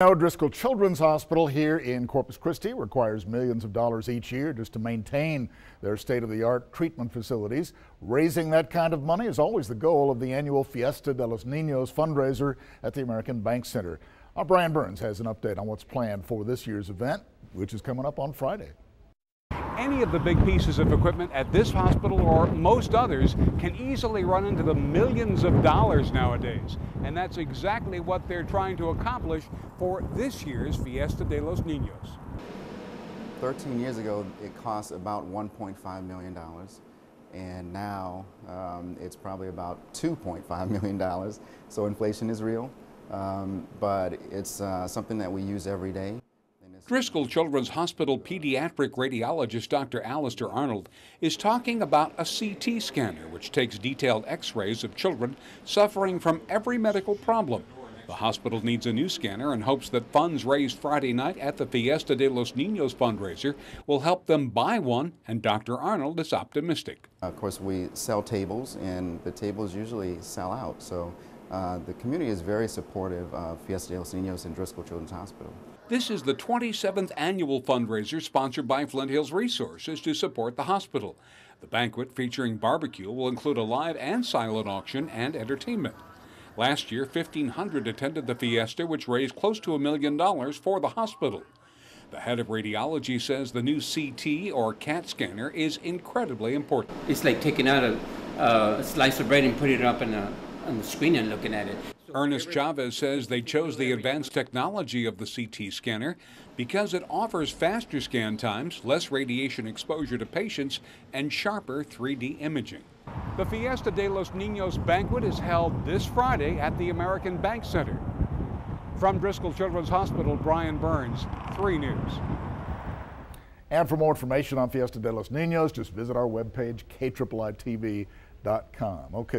Now, Driscoll Children's Hospital here in Corpus Christi requires millions of dollars each year just to maintain their state-of-the-art treatment facilities. Raising that kind of money is always the goal of the annual Fiesta de Los Ninos fundraiser at the American Bank Center. Our Brian Burns has an update on what's planned for this year's event, which is coming up on Friday. Any of the big pieces of equipment at this hospital or most others can easily run into the millions of dollars nowadays. And that's exactly what they're trying to accomplish for this year's Fiesta de Los Ninos. 13 years ago, it cost about $1.5 million. And now it's probably about $2.5 million. So inflation is real, but it's something that we use every day. Driscoll Children's Hospital pediatric radiologist Dr. Alistair Arnold is talking about a CT scanner which takes detailed x-rays of children suffering from every medical problem. The hospital needs a new scanner and hopes that funds raised Friday night at the Fiesta de Los Ninos fundraiser will help them buy one, and Dr. Arnold is optimistic. Of course, we sell tables, and the tables usually sell out, so the community is very supportive of Fiesta de Los Ninos and Driscoll Children's Hospital. This is the 27th annual fundraiser sponsored by Flint Hills Resources to support the hospital. The banquet featuring barbecue will include a live and silent auction and entertainment. Last year, 1,500 attended the fiesta, which raised close to $1 million for the hospital. The head of radiology says the new CT or CAT scanner is incredibly important. It's like taking out a slice of bread and putting it up on the screen and looking at it. Ernest Chavez says they chose the advanced technology of the CT scanner because it offers faster scan times, less radiation exposure to patients, and sharper 3D imaging. The Fiesta de los Ninos banquet is held this Friday at the American Bank Center. From Driscoll Children's Hospital, Brian Burns, 3 News. And for more information on Fiesta de los Ninos, just visit our webpage, KIIITV.com. Okay.